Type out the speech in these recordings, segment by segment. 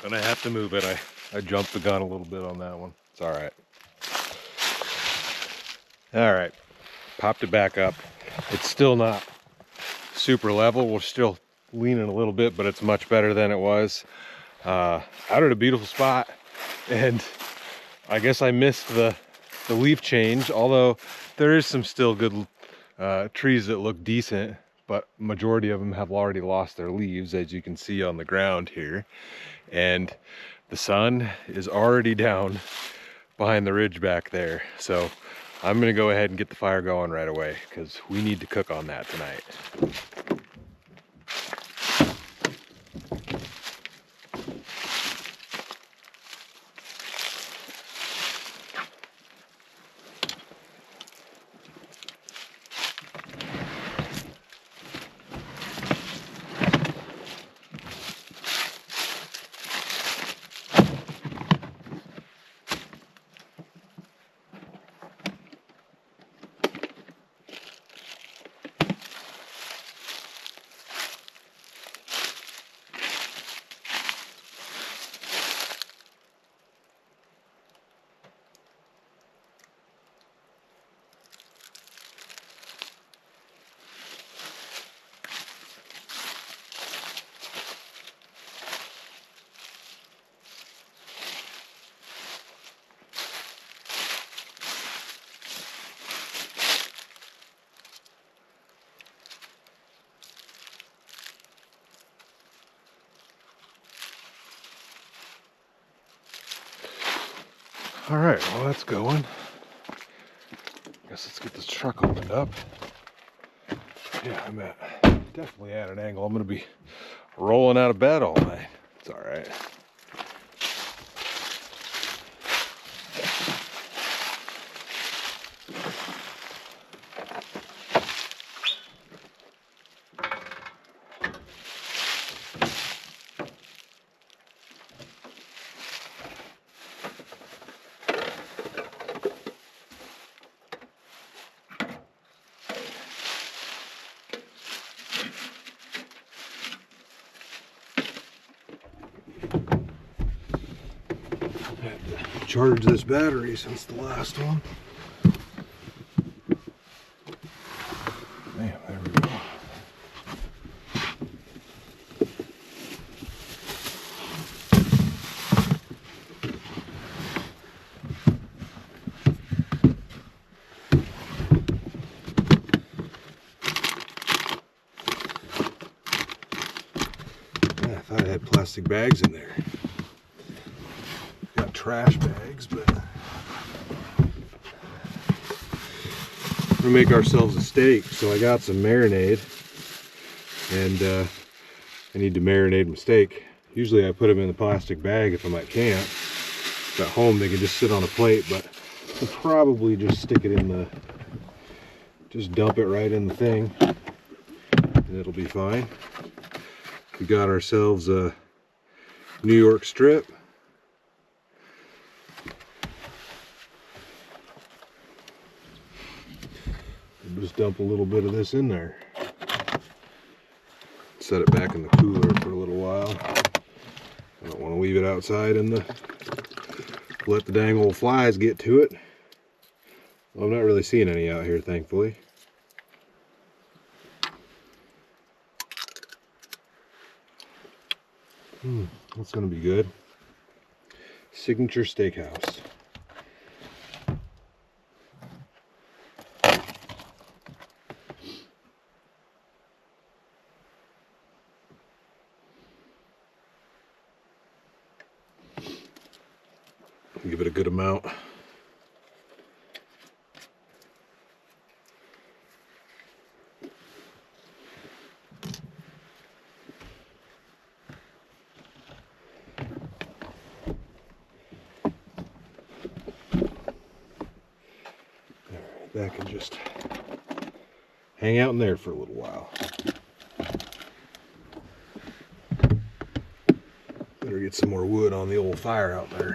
And I have to move it. I jumped the gun a little bit on that one. It's all right. All right, popped it back up. It's still not super level. We're still leaning a little bit, but it's much better than it was. Out at a beautiful spot, and I guess I missed the leaf change, although there is some still good trees that look decent, but majority of them have already lost their leaves, as you can see on the ground here. And the sun is already down behind the ridge back there, so I'm gonna go ahead and get the fire going right away because we need to cook on that tonight. All right, well, that's going. Guess let's get this truck opened up. Yeah, I'm definitely at an angle. I'm gonna be rolling out of bed all night. It's all right. Charge this battery since the last one. Man, there we go. Yeah, I thought I had plastic bags in there. Got trash bags, but we're gonna make ourselves a steak. So I got some marinade, and I need to marinate my steak. Usually I put them in the plastic bag if I'm at camp. At home they can just sit on a plate, but I'll probably just stick it in the, just dump it right in the thing, and it'll be fine. We got ourselves a New York strip. Just dump a little bit of this in there. Set it back in the cooler for a little while. I don't want to leave it outside and let the dang old flies get to it. Well, I'm not really seeing any out here, thankfully. That's going to be good. Signature Steakhouse. Give it a good amount. That can just hang out in there for a little while. Better get some more wood on the old fire out there.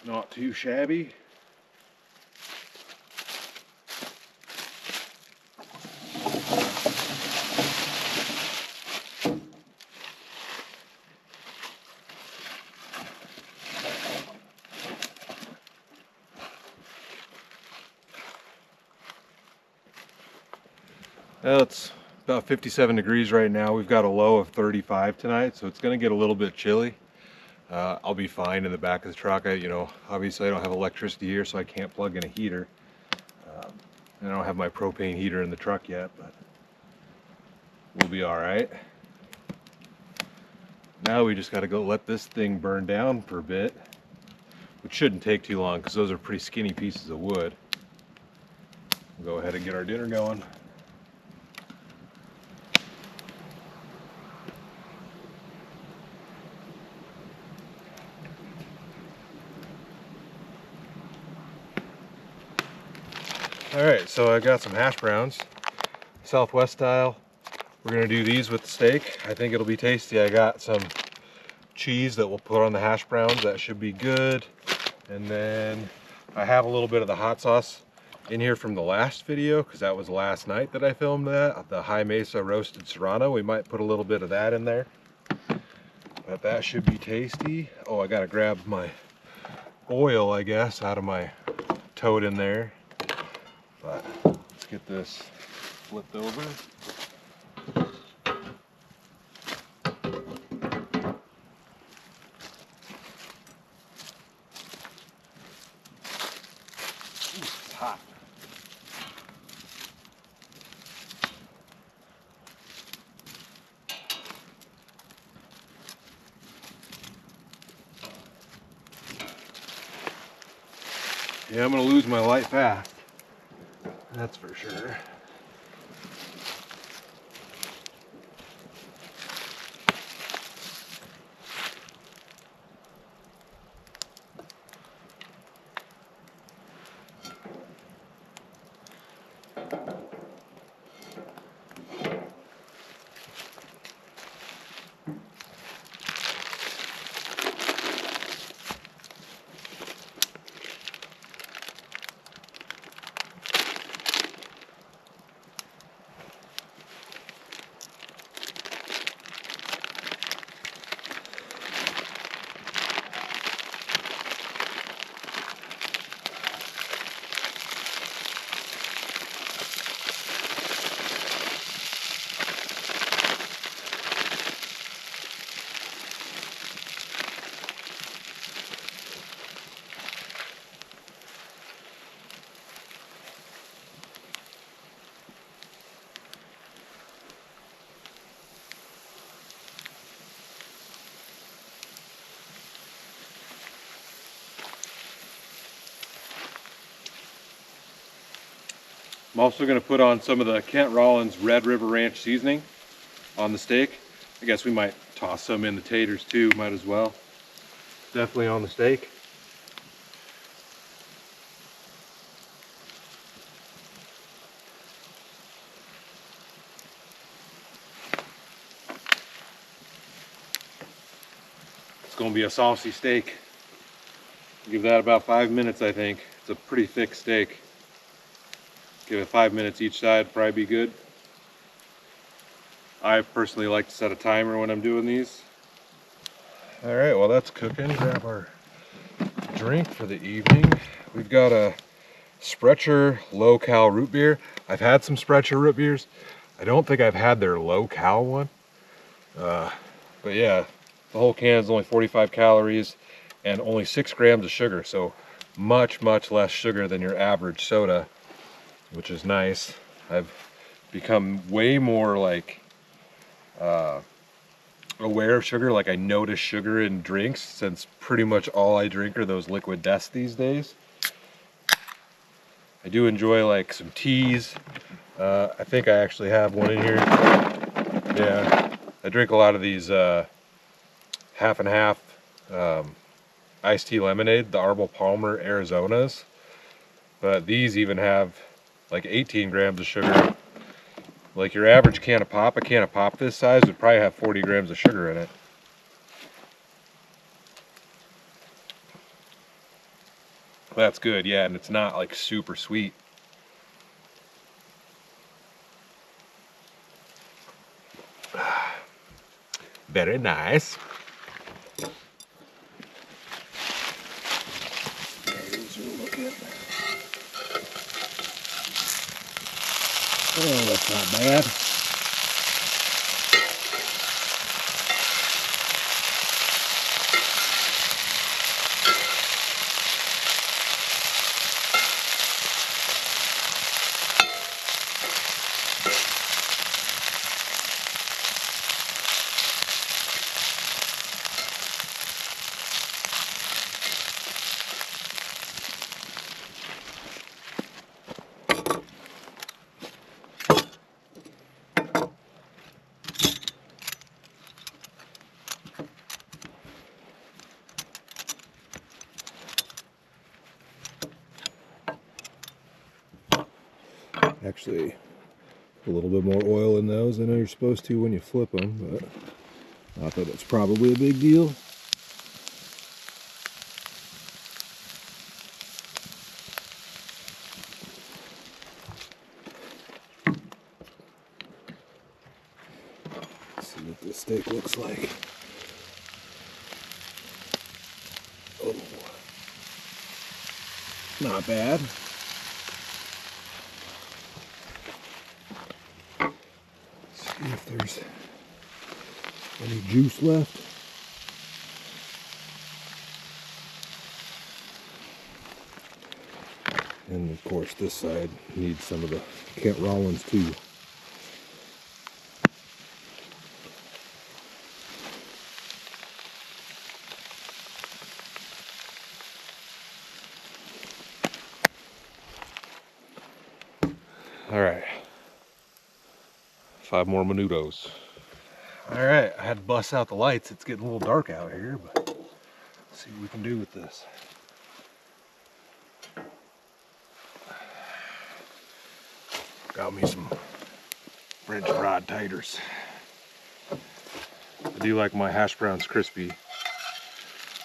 Not too shabby. Well, it's about 57 degrees right now. We've got a low of 35 tonight, so it's going to get a little bit chilly. I'll be fine in the back of the truck. Obviously I don't have electricity here, so I can't plug in a heater. I don't have my propane heater in the truck yet, but we'll be all right. Now we just got to go let this thing burn down for a bit, which shouldn't take too long because those are pretty skinny pieces of wood. We'll go ahead and get our dinner going. Alright, so I got some hash browns, Southwest style. We're going to do these with the steak. I think it'll be tasty. I got some cheese that we'll put on the hash browns. That should be good. And then I have a little bit of the hot sauce in here from the last video, because that was last night that I filmed that. The High Mesa roasted serrano. We might put a little bit of that in there. But that should be tasty. Oh, I got to grab my oil, I guess, out of my tote in there. But let's get this flipped over. Ooh, it's hot. Yeah, I'm gonna lose my light fast. That's for sure. I'm also going to put on some of the Kent Rollins Red River Ranch seasoning on the steak. I guess we might toss some in the taters too, might as well. Definitely on the steak. It's going to be a saucy steak. Give that about 5 minutes, I think. It's a pretty thick steak. Give it 5 minutes each side, probably be good. I personally like to set a timer when I'm doing these. All right, well that's cooking. Grab our drink for the evening. We've got a Sprecher low-cal root beer. I've had some Sprecher root beers. I don't think I've had their low-cal one. But yeah, the whole can is only 45 calories and only 6 grams of sugar. So much, much less sugar than your average soda, which is nice. I've become way more like aware of sugar. Like I notice sugar in drinks, since pretty much all I drink are those liquid deaths these days. I do enjoy like some teas. I think I actually have one in here. Yeah, I drink a lot of these half and half iced tea lemonade, the Arbol Palmer Arizonas. But these even have like 18 grams of sugar. Like your average can of pop, a can of pop this size would probably have 40 grams of sugar in it. That's good, yeah, and it's not like super sweet. Very nice. Oh, that's not bad. Actually, a little bit more oil in those. I know you're supposed to when you flip them, but not that it's probably a big deal. Let's see what this steak looks like. Oh, not bad. See if there's any juice left. And of course this side needs some of the Kent Rollins too. All right, 5 more minutos. All right, I had to bust out the lights. It's getting a little dark out here, but let's see what we can do with this. Got me some French fried taters. I do like my hash browns crispy.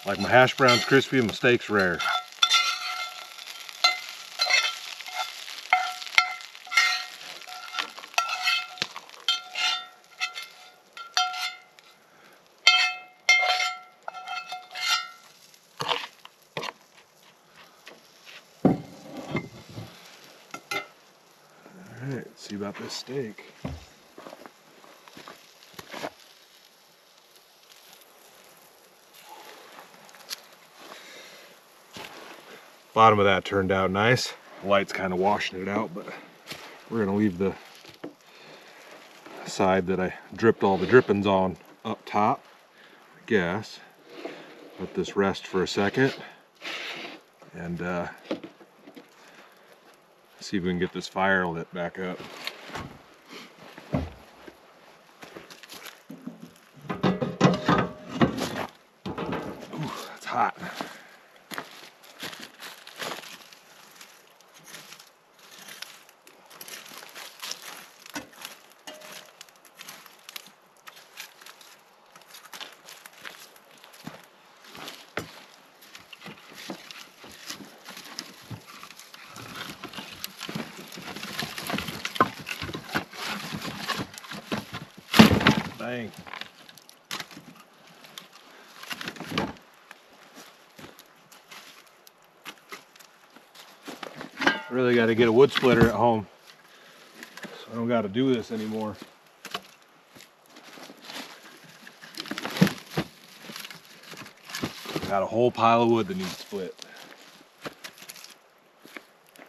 Like my hash browns crispy and my steaks rare. All right, let's see about this steak. Bottom of that turned out nice. The light's kind of washing it out, but we're gonna leave the side that I dripped all the drippings on up top, I guess. Let this rest for a second and see if we can get this fire lit back up. Ooh, that's hot. Dang. Really got to get a wood splitter at home, so I don't got to do this anymore. Got a whole pile of wood that needs split.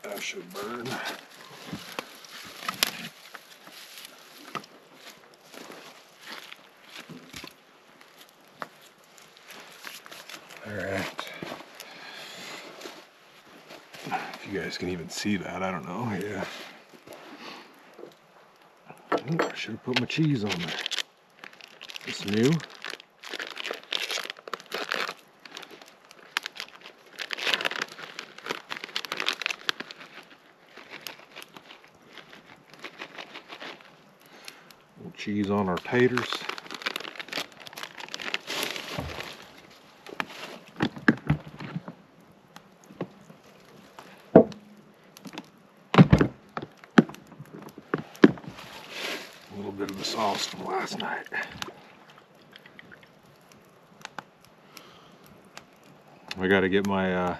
That should burn. All right. If you guys can even see that, I don't know. Yeah. Ooh, I should have put my cheese on there. It's new. Cheese on our taters. balls from last night. I got to get my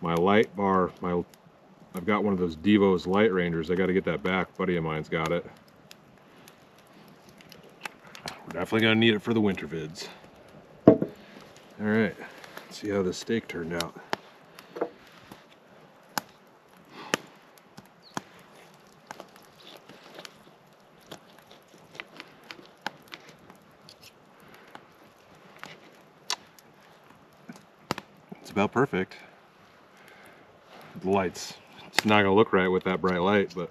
my light bar. I've got one of those Devo's Light Rangers. I got to get that back. A buddy of mine's got it. We're definitely gonna need it for the winter vids. All right, let's see how this steak turned out. It's about perfect. The lights, it's not gonna look right with that bright light, but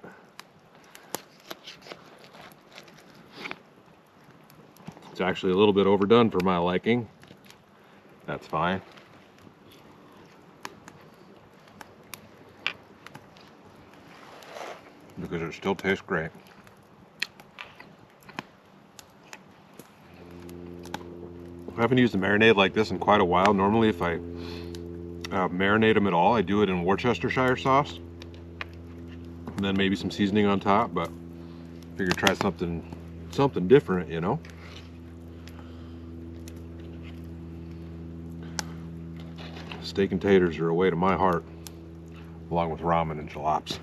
it's actually a little bit overdone for my liking. That's fine. Because it still tastes great. I haven't used a marinade like this in quite a while. Normally if I marinate them at all, I do it in Worcestershire sauce. And then maybe some seasoning on top, but I figured try something different, you know? Steak and taters are a way to my heart, along with ramen and jalaps.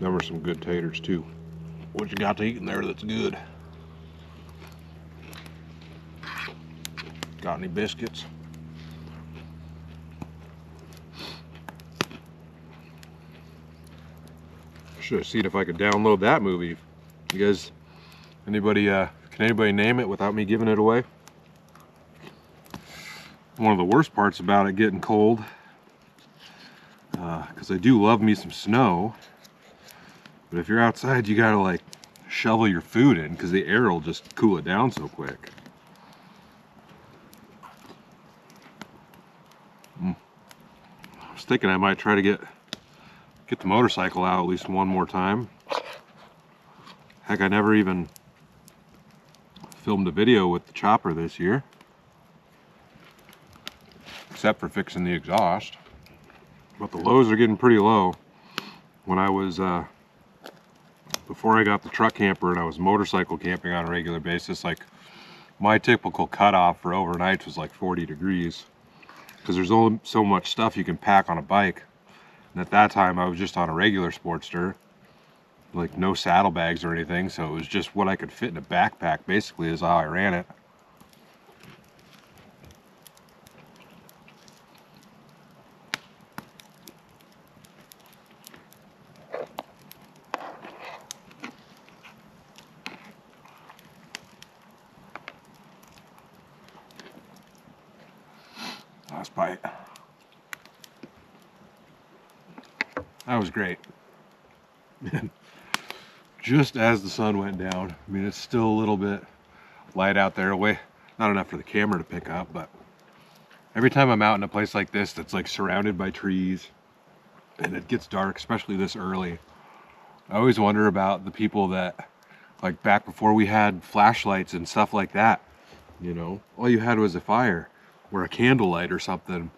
Them are some good taters too. What you got to eat in there that's good? Got any biscuits? Should have seen if I could download that movie. You guys, anybody, can anybody name it without me giving it away? One of the worst parts about it getting cold, because I do love me some snow, but if you're outside, you gotta like shovel your food in because the air will just cool it down so quick. I was thinking I might try to get the motorcycle out at least one more time. Heck, I never even filmed a video with the chopper this year, except for fixing the exhaust. But the lows are getting pretty low. When I was, before I got the truck camper and I was motorcycle camping on a regular basis, like my typical cutoff for overnight was like 40 degrees. Because there's only so much stuff you can pack on a bike. And at that time I was just on a regular Sportster, like no saddlebags or anything, so it was just what I could fit in a backpack basically is how I ran it. Last bite. That was great. Just as the sun went down, I mean, it's still a little bit light out there, not enough for the camera to pick up, but every time I'm out in a place like this that's like surrounded by trees and it gets dark, especially this early, I always wonder about the people that, like back before we had flashlights and stuff like that, you know, all you had was a fire or a candlelight or something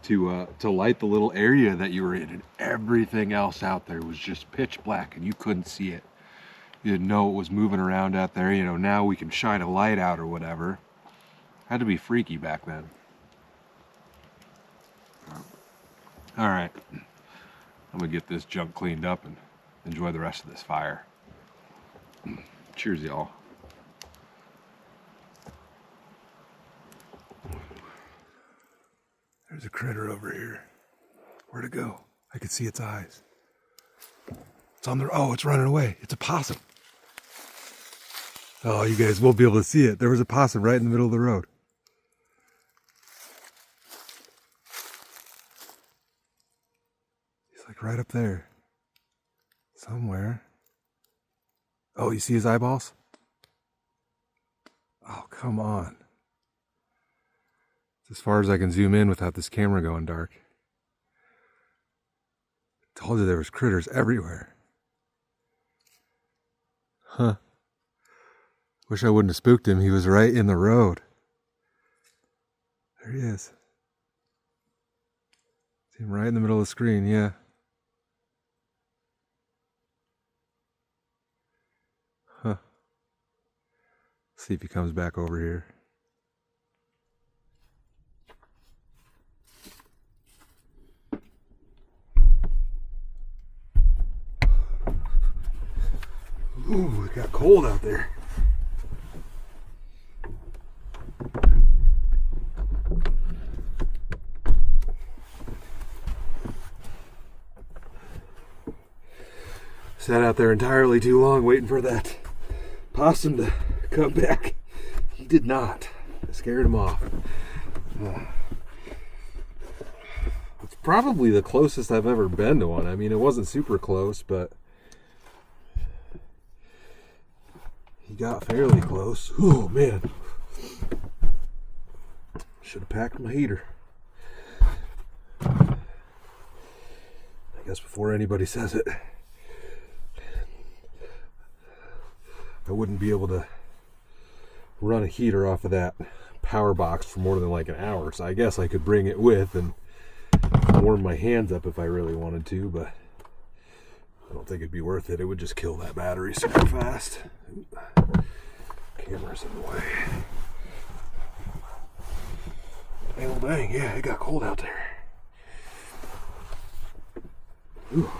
to light the little area that you were in, and everything else out there was just pitch black and you couldn't see it. You didn't know it was moving around out there. You know, now we can shine a light out or whatever. Had to be freaky back then. All right, I'm gonna get this junk cleaned up and enjoy the rest of this fire. Cheers, y'all. There's a critter over here. Where'd it go? I could see its eyes. It's on the, oh, it's running away. It's a possum. Oh, you guys won't be able to see it. There was a possum right in the middle of the road. He's like right up there. Somewhere. Oh, you see his eyeballs? Oh, come on. It's as far as I can zoom in without this camera going dark. I told you there was critters everywhere. Huh. Wish I wouldn't have spooked him. He was right in the road. There he is. See him right in the middle of the screen, yeah. See if he comes back over here. Ooh, it got cold out there. Sat out there entirely too long waiting for that possum to come back. He did not. I scared him off. It's probably the closest I've ever been to one. I mean, it wasn't super close, but he got fairly close. Oh, man. Should have packed my heater. I guess before anybody says it, I wouldn't be able to run a heater off of that power box for more than like an hour. So I guess I could bring it with and warm my hands up if I really wanted to, but I don't think it'd be worth it. It would just kill that battery super fast. Camera's in the way. Well, dang, yeah, it got cold out there. Ooh.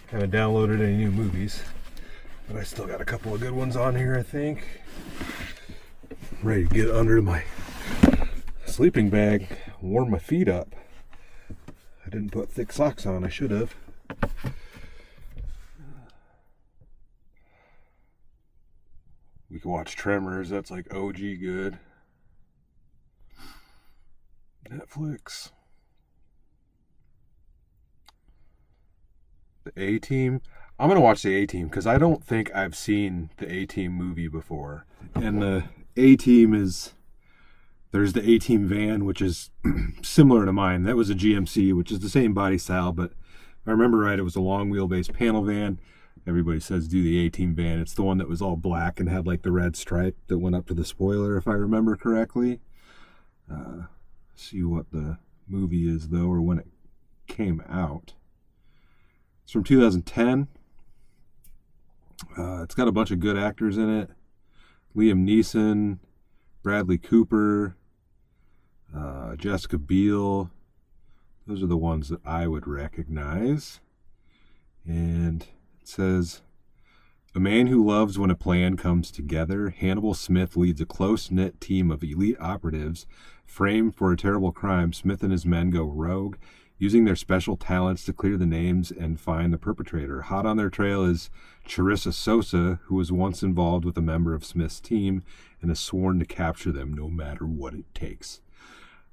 Haven't downloaded any new movies, but I still got a couple of good ones on here, I think. I'm ready to get under my sleeping bag, warm my feet up. I didn't put thick socks on, I should have. We can watch Tremors, that's like OG good. Netflix. The A-Team. I'm going to watch the A-Team because I don't think I've seen the A-Team movie before. And the A-Team is, there's the A-Team van, which is similar to mine. That was a GMC, which is the same body style, but if I remember right, it was a long wheelbase panel van. Everybody says do the A-Team van. It's the one that was all black and had like the red stripe that went up to the spoiler, if I remember correctly. See what the movie is though, or when it came out. It's from 2010. It's got a bunch of good actors in it. Liam Neeson, Bradley Cooper, Jessica Biel. Those are the ones that I would recognize. And it says, a man who loves when a plan comes together, Hannibal Smith leads a close-knit team of elite operatives. Framed for a terrible crime, Smith and his men go rogue, using their special talents to clear the names and find the perpetrator. Hot on their trail is Charissa Sosa, who was once involved with a member of Smith's team and has sworn to capture them no matter what it takes.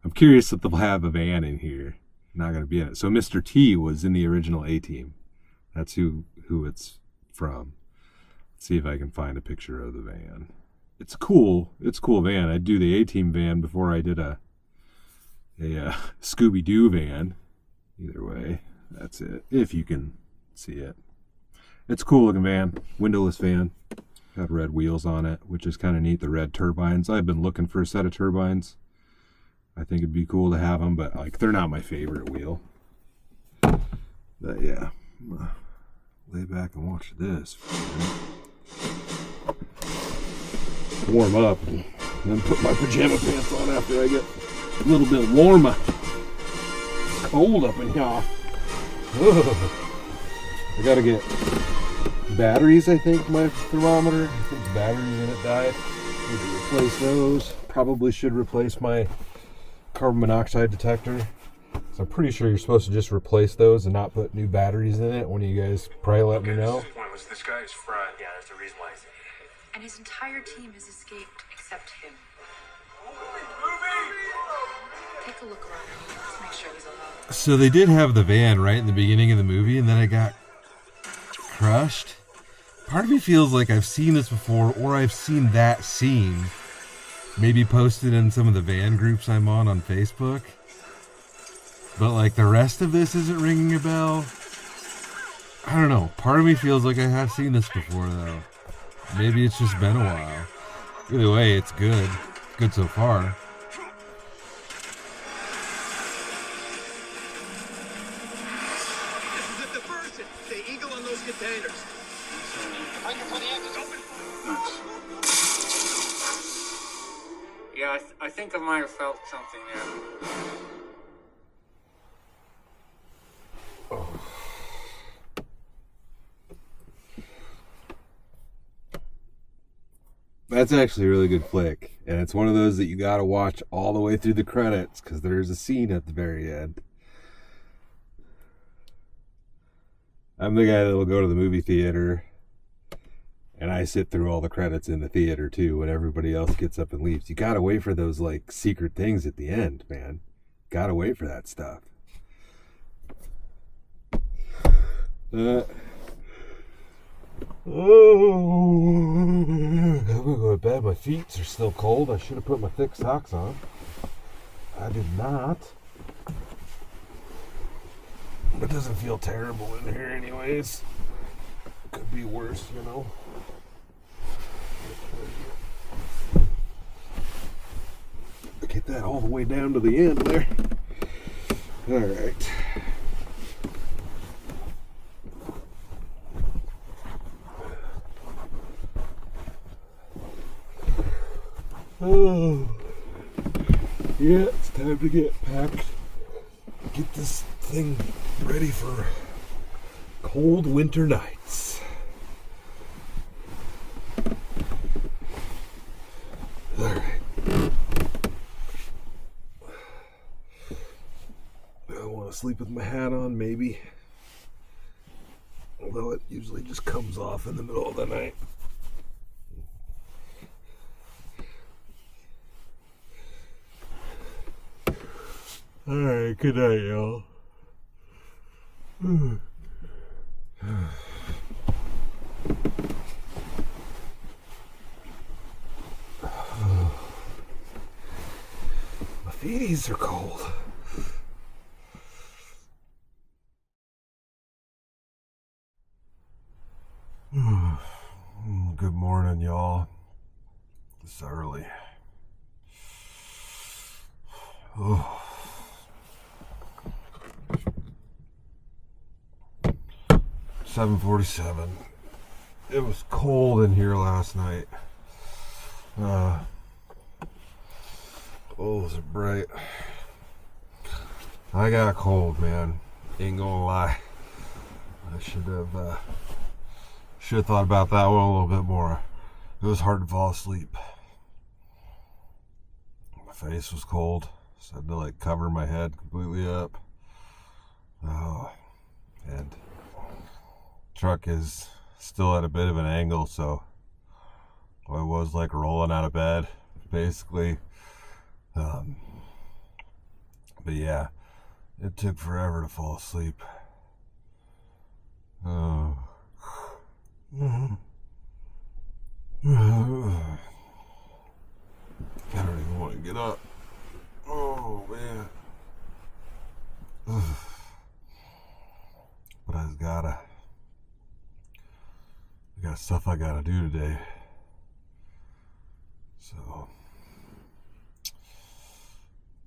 I'm curious if they'll have a van in here. Not going to be in it. So Mr. T was in the original A-Team. That's who it's from. Let's see if I can find a picture of the van. It's cool. It's a cool van. I'd do the A-Team van before I did a Scooby-Doo van. Either way, that's it. If you can see it. It's a cool looking van. Windowless van. Got red wheels on it, which is kind of neat. The red turbines. I've been looking for a set of turbines. I think it'd be cool to have them, but like they're not my favorite wheel. But yeah, I'm gonna lay back and watch this. Warm up and then put my pajama pants on after I get a little bit warmer. Cold up in here. Ugh. I gotta get batteries, I think, my thermometer. I think the batteries in it died. Need to replace those. Probably should replace my carbon monoxide detector. So I'm pretty sure you're supposed to just replace those and not put new batteries in it. One of you guys probably let me know. This guy is fried. Yeah, there's a reason why he's in here. And his entire team has escaped except him. Take a look around. Let's make sure he's alone. So they did have the van right in the beginning of the movie, and then it got crushed. Part of me feels like I've seen this before, or I've seen that scene maybe posted in some of the van groups I'm on Facebook. But like the rest of this isn't ringing a bell. I don't know. Part of me feels like I have seen this before, though. Maybe it's just been a while. Either way, it's good. It's good so far. This is a diversion. Stay eagle on those containers. I can put the engines open. Yeah, I think I might have felt something there. That's actually a really good flick, and it's one of those that you gotta watch all the way through the credits because there's a scene at the very end. I'm the guy that will go to the movie theater and I sit through all the credits in the theater too when everybody else gets up and leaves. You gotta wait for those like secret things at the end, man. Gotta wait for that stuff. I'm gonna go to bed. My feet are still cold. I should have put my thick socks on. I did not. It doesn't feel terrible in here anyways. Could be worse, you know. Get that all the way down to the end there. All right. Oh, yeah, it's time to get packed. Get this thing ready for cold winter nights. All right. I want to sleep with my hat on, maybe. Although it usually just comes off in the middle of the night. Alright, good night, y'all. My feeties are cold. Good morning, y'all. It's early. Oh. 7:47. It was cold in here last night. Oh, was it bright? I got cold, man. Ain't gonna lie. I should have thought about that one a little bit more. It was hard to fall asleep. My face was cold, so I had to like cover my head completely up. Oh, and truck is still at a bit of an angle, so I was like rolling out of bed basically. But yeah, it took forever to fall asleep. Oh. I don't even want to get up. Oh man. But I got stuff I gotta do today. So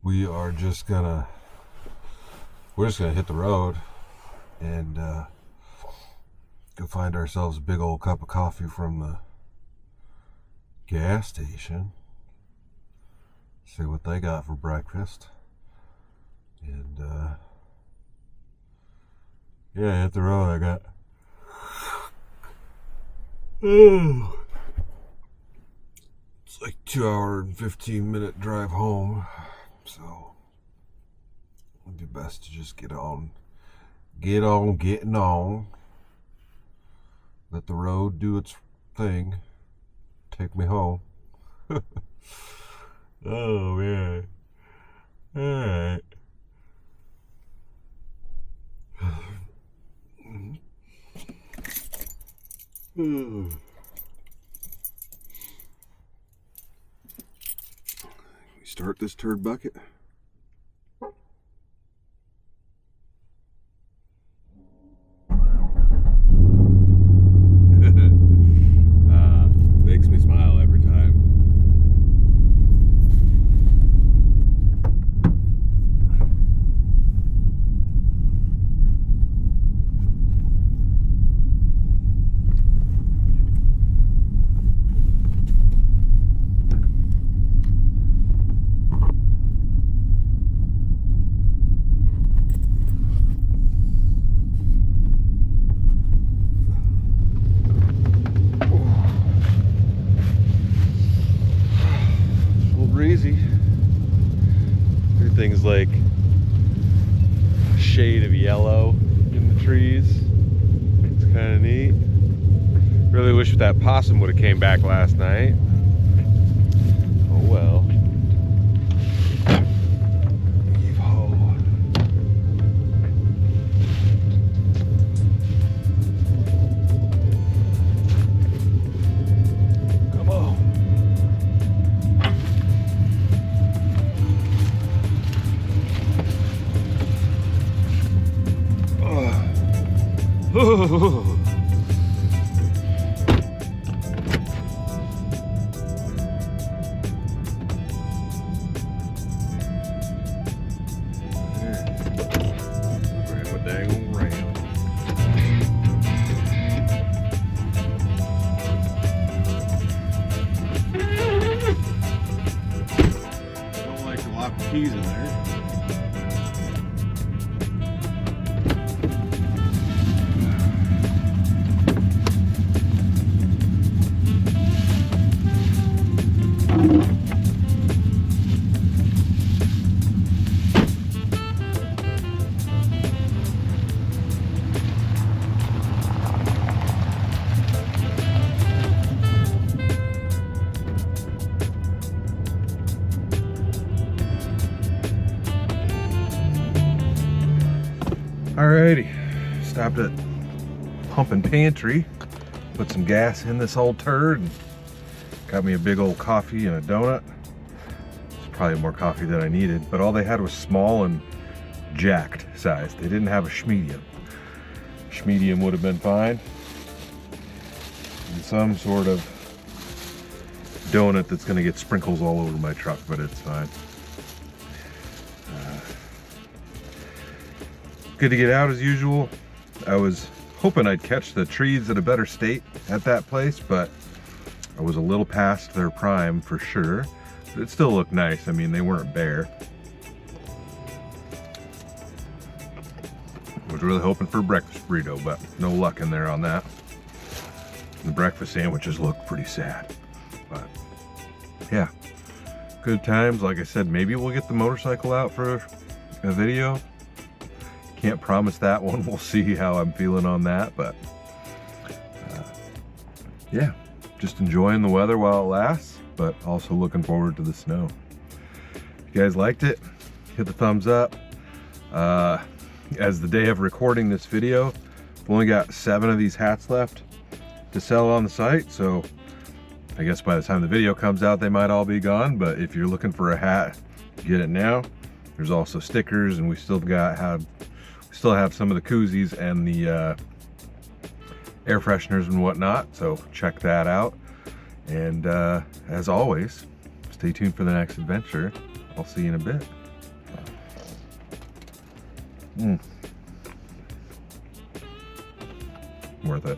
we're just gonna hit the road and go find ourselves a big old cup of coffee from the gas station. See what they got for breakfast. And yeah, hit the road. I got it's like 2 hour and 15-minute drive home, so it'd be best to just get on getting on. Let the road do its thing. Take me home. Oh man. Alright. We start this turd bucket. crazy. Everything's like a shade of yellow in the trees. It's kind of neat. Really wish that possum would have came back last night. Oh well. Heave-ho. Come on. Oh. Keys in there. Alrighty, stopped at Pump and Pantry, put some gas in this old turd, and got me a big old coffee and a donut. It's probably more coffee than I needed, but all they had was small and jacked size. They didn't have a schmedium. Schmedium would have been fine. And some sort of donut that's gonna get sprinkles all over my truck, but it's fine. Good to get out as usual. I was hoping I'd catch the trees at a better state at that place, but I was a little past their prime for sure. But it still looked nice. I mean, they weren't bare. I was really hoping for a breakfast burrito, but no luck in there on that. The breakfast sandwiches look pretty sad, but yeah, good times. Like I said, maybe we'll get the motorcycle out for a video. Can't promise that one. We'll see how I'm feeling on that, but yeah, just enjoying the weather while it lasts, but also looking forward to the snow. If you guys liked it, hit the thumbs up. As the day of recording this video, I've only got 7 of these hats left to sell on the site, so I guess by the time the video comes out they might all be gone, but if you're looking for a hat, get it now. There's also stickers, and we still have some of the koozies and the air fresheners and whatnot, so check that out. And as always, stay tuned for the next adventure. I'll see you in a bit. Worth it.